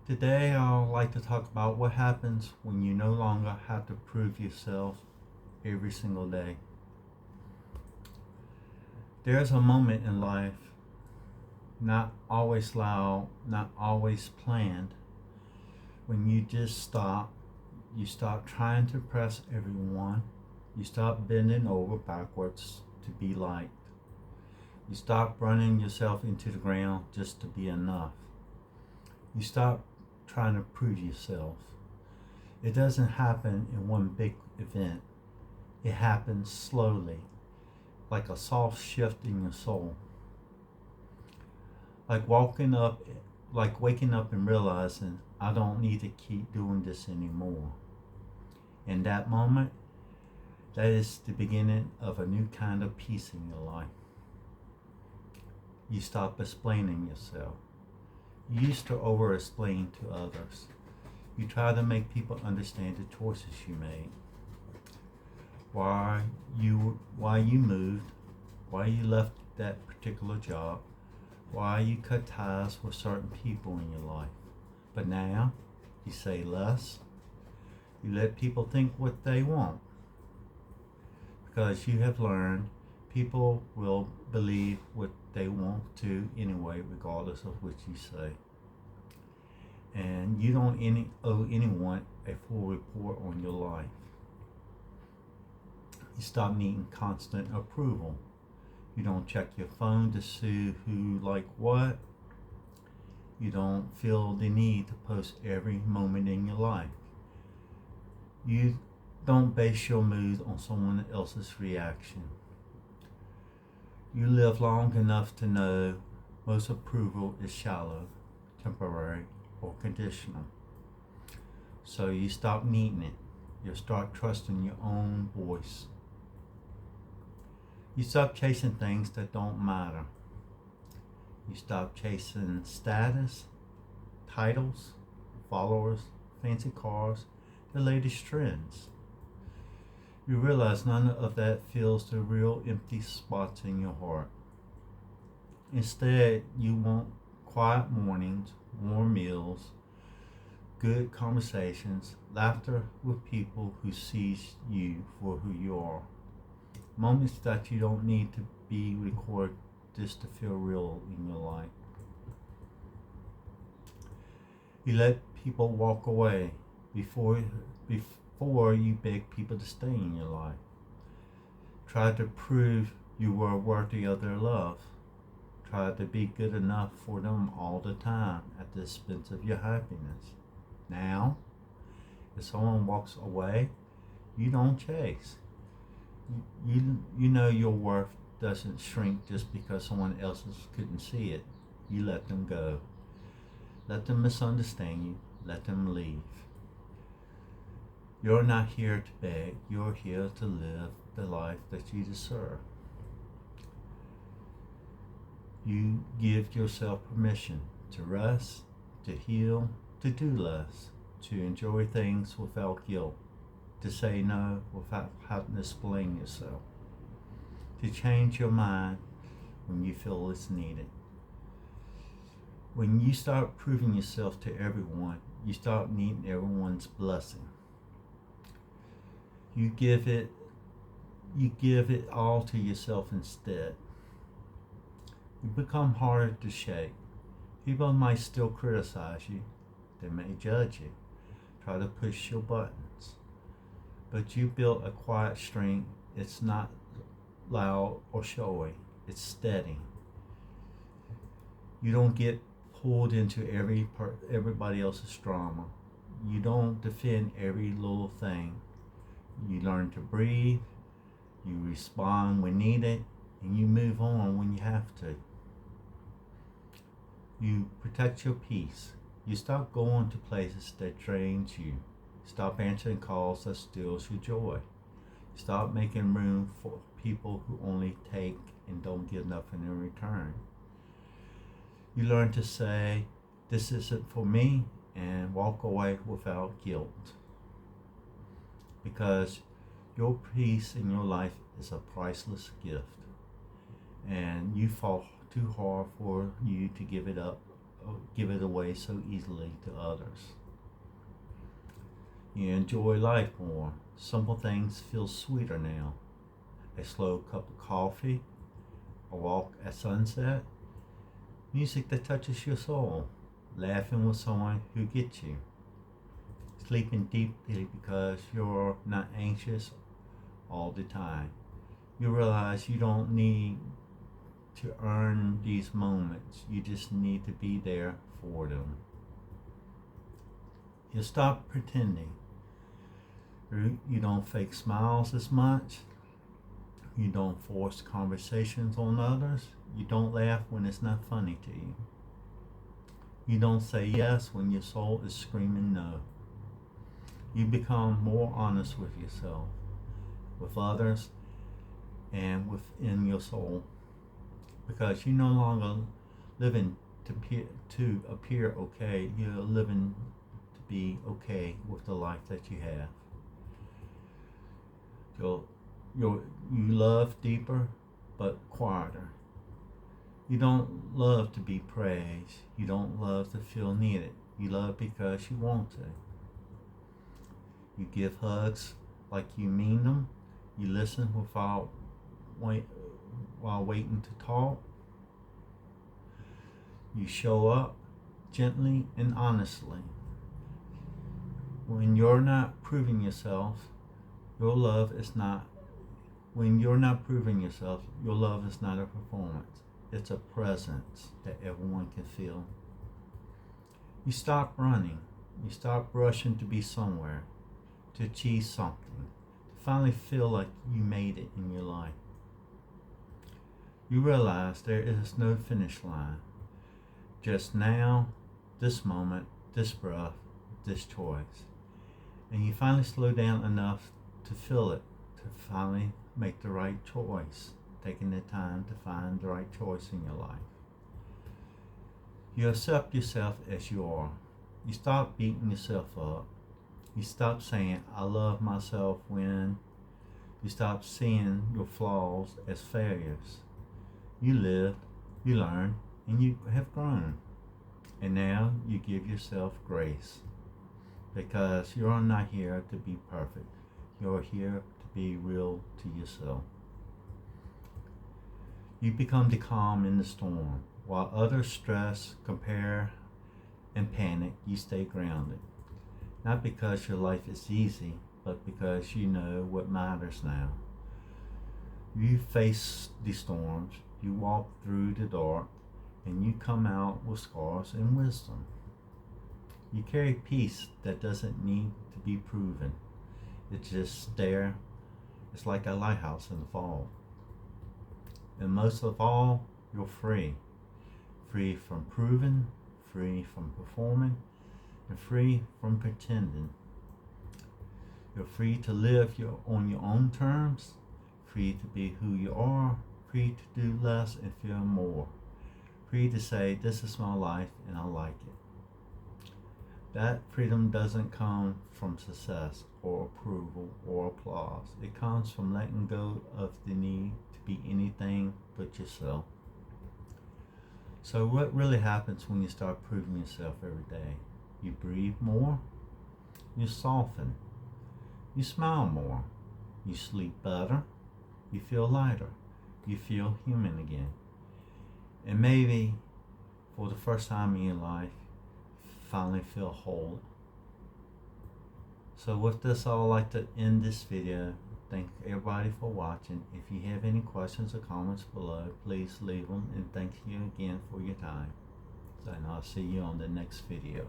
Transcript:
Today, I'd like to talk about what happens when you no longer have to prove yourself every single day. There's a moment in life, not always loud, not always planned, when you just stop. You stop trying to impress everyone. You stop bending over backwards to be liked. You stop running yourself into the ground just to be enough. You stop trying to prove yourself. It doesn't happen in one big event. It happens slowly, like a soft shift in your soul. Like waking up and realizing I don't need to keep doing this anymore. In that moment, that is the beginning of a new kind of peace in your life. You stop explaining yourself. You used to over-explain to others. You try to make people understand the choices you made. Why you moved, why you left that particular job, why you cut ties with certain people in your life. But now, you say less. You let people think what they want. Because you have learned people will believe what they want to anyway, regardless of what you say. And you don't owe anyone a full report on your life. You stop needing constant approval. You don't check your phone to see who like what. You don't feel the need to post every moment in your life. You don't base your mood on someone else's reaction. You live long enough to know most approval is shallow, temporary, or conditional. So you stop needing it. You start trusting your own voice. You stop chasing things that don't matter. You stop chasing status, titles, followers, fancy cars, the latest trends. You realize none of that fills the real empty spots in your heart. Instead, you want quiet mornings, warm meals, good conversations, laughter with people who sees you for who you are. Moments that you don't need to be recorded just to feel real in your life. You let people walk away before you beg people to stay in your life. Try to prove you were worthy of their love. Try to be good enough for them all the time at the expense of your happiness. Now, if someone walks away, you don't chase. You know your worth doesn't shrink just because someone else couldn't see it. You let them go. Let them misunderstand you. Let them leave. You're not here to beg. You're here to live the life that you deserve. You give yourself permission to rest, to heal, to do less, to enjoy things without guilt, to say no without having to explain yourself, to change your mind when you feel it's needed. When you start proving yourself to everyone, you start needing everyone's blessing. You give it all to yourself instead. You become harder to shake. People might still criticize you. They may judge you, try to push your buttons. But you build a quiet strength. It's not loud or showy. It's steady. You don't get pulled into everybody else's drama. You don't defend every little thing. You learn to breathe. You respond when needed, and you move on when you have to. You protect your peace. You stop going to places that drains you. Stop answering calls that steals your joy. Stop making room for people who only take and don't give nothing in return. You learn to say, this isn't for me, and walk away without guilt. Because your peace in your life is a priceless gift. And you fought too hard for you to give it up give it away so easily to others. You enjoy life more. Simple things feel sweeter now. A slow cup of coffee, a walk at sunset, music that touches your soul, laughing with someone who gets you, sleeping deeply because you're not anxious all the time. You realize you don't need to earn these moments. You just need to be there for them. You stop pretending. You don't fake smiles as much. You don't force conversations on others. You don't laugh when it's not funny to you. You don't say yes when your soul is screaming no. You become more honest with yourself, with others, and within your soul, because you're no longer living to appear okay. You're living to be okay with the life that you have. You love deeper but quieter. You don't love to be praised. You don't love to feel needed. You love because you want to. You give hugs like you mean them. You listen while waiting to talk. You show up gently and honestly. When you're not proving yourself, your love is not. When you're not proving yourself, your love is not a performance. It's a presence that everyone can feel. You stop running. You stop rushing to be somewhere, to achieve something, to finally feel like you made it in your life. You realize there is no finish line. Just now, this moment, this breath, this choice. And you finally slow down enough to feel it, to finally make the right choice, taking the time to find the right choice in your life. You accept yourself as you are. You stop beating yourself up. You stop saying, I love myself when. You stop seeing your flaws as failures. You lived, you learned, and you have grown. And now you give yourself grace, because you're not here to be perfect. You're here to be real to yourself. You become the calm in the storm. While others stress, compare, and panic, you stay grounded. Not because your life is easy, but because you know what matters now. You face the storms, you walk through the dark, and you come out with scars and wisdom. You carry peace that doesn't need to be proven. It's just there. It's like a lighthouse in the fall. And most of all, you're free. Free from proving, free from performing, and free from pretending. You're free to live on your own terms, free to be who you are, free to do less and feel more. Free to say, this is my life and I like it. That freedom doesn't come from success or approval or applause. It comes from letting go of the need to be anything but yourself. So what really happens when you start proving yourself every day? You breathe more, you soften, you smile more, you sleep better, you feel lighter, you feel human again. And maybe for the first time in your life, finally feel whole. So with this, I would like to end this video. Thank everybody for watching. If you have any questions or comments below, please leave them. And thank you again for your time. And I'll see you on the next video.